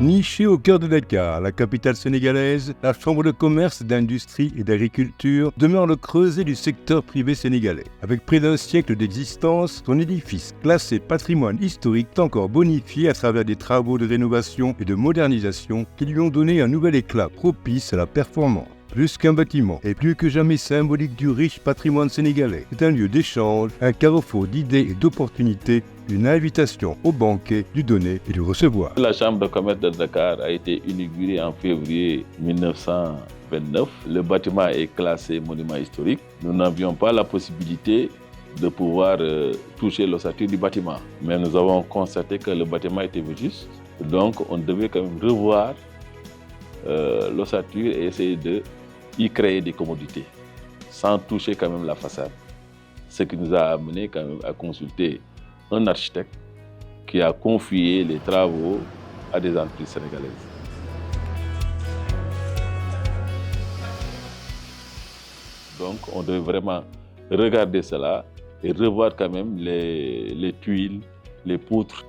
Nichée au cœur de Dakar, la capitale sénégalaise, la Chambre de commerce, d'industrie et d'agriculture demeure le creuset du secteur privé sénégalais. Avec près d'un siècle d'existence, son édifice, classé patrimoine historique, est encore bonifié à travers des travaux de rénovation et de modernisation qui lui ont donné un nouvel éclat propice à la performance. Plus qu'un bâtiment et plus que jamais symbolique du riche patrimoine sénégalais, c'est un lieu d'échange, un carrefour d'idées et d'opportunités, une invitation au banquet du donner et du recevoir. La Chambre de commerce de Dakar a été inaugurée en février 1929. Le bâtiment est classé monument historique. Nous n'avions pas la possibilité de pouvoir toucher l'ossature du bâtiment. Mais nous avons constaté que le bâtiment était vétuste. Donc on devait quand même revoir l'ossature et essayer de y créer des commodités sans toucher quand même la façade. Ce qui nous a amené quand même à consulter un architecte qui a confié les travaux à des entreprises sénégalaises. Donc on devait vraiment regarder cela et revoir quand même les tuiles, les poutres.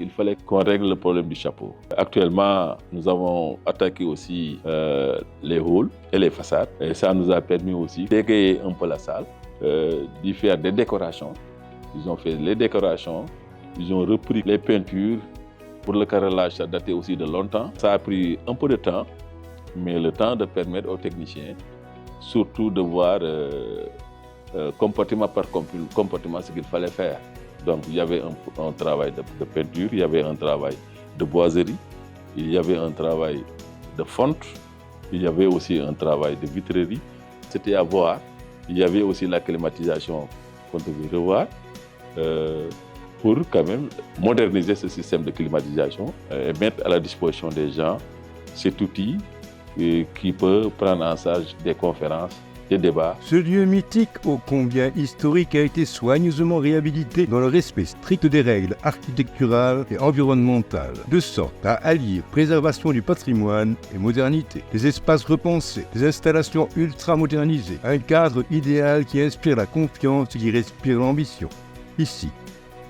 Il fallait qu'on règle le problème du chapeau. Actuellement, nous avons attaqué aussi les halls et les façades. Et ça nous a permis aussi d'égayer un peu la salle, d'y faire des décorations. Ils ont fait les décorations, ils ont repris les peintures. Pour le carrelage, ça datait aussi de longtemps. Ça a pris un peu de temps, mais le temps de permettre aux techniciens, surtout de voir compartiment par compartiment ce qu'il fallait faire. Donc il y avait un travail de peinture, il y avait un travail de boiserie, il y avait un travail de fonte, il y avait aussi un travail de vitrerie. C'était à voir. Il y avait aussi la climatisation qu'on devait revoir pour quand même moderniser ce système de climatisation et mettre à la disposition des gens cet outil qui peut prendre en charge des conférences, des débats. Ce lieu mythique ô combien historique a été soigneusement réhabilité dans le respect strict des règles architecturales et environnementales, de sorte à allier préservation du patrimoine et modernité. Des espaces repensés, des installations ultra-modernisées, un cadre idéal qui inspire la confiance et qui respire l'ambition. Ici,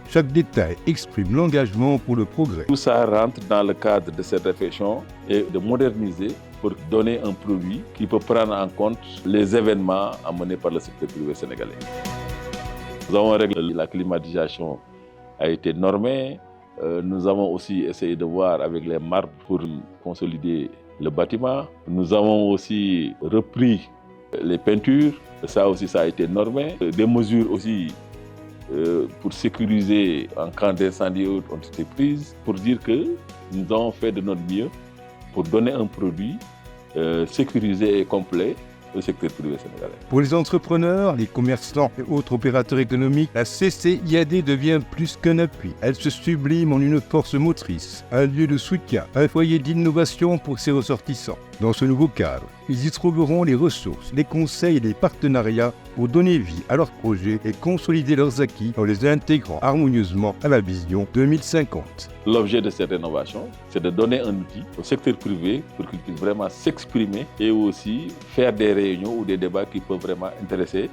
chaque détail exprime l'engagement pour le progrès. Tout ça rentre dans le cadre de cette réflexion et de moderniser pour donner un produit qui peut prendre en compte les événements amenés par le secteur privé sénégalais. Nous avons réglé la climatisation a été normée. Nous avons aussi essayé de voir avec les marbres pour consolider le bâtiment. Nous avons aussi repris les peintures. Ça aussi, ça a été normé. Des mesures aussi pour sécuriser en cas d'incendie ont été prises pour dire que nous avons fait de notre mieux pour donner un produit sécurisé et complet au secteur privé sénégalais. Pour les entrepreneurs, les commerçants et autres opérateurs économiques, la CCIAD devient plus qu'un appui. Elle se sublime en une force motrice, un lieu de soutien, un foyer d'innovation pour ses ressortissants. Dans ce nouveau cadre, ils y trouveront les ressources, les conseils et les partenariats pour donner vie à leurs projets et consolider leurs acquis en les intégrant harmonieusement à la vision 2050. L'objet de cette rénovation, c'est de donner un outil au secteur privé pour qu'il puisse vraiment s'exprimer et aussi faire des réunions ou des débats qui peuvent vraiment intéresser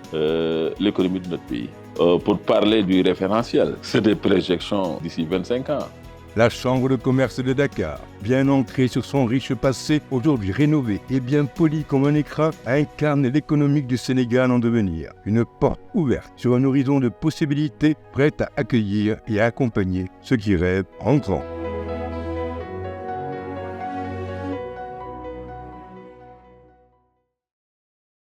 l'économie de notre pays. Pour parler du référentiel, c'est des projections d'ici 25 ans. La Chambre de commerce de Dakar, bien ancrée sur son riche passé, aujourd'hui rénovée et bien polie comme un écran, incarne l'économique du Sénégal en devenir. Une porte ouverte sur un horizon de possibilités prête à accueillir et à accompagner ceux qui rêvent en grand.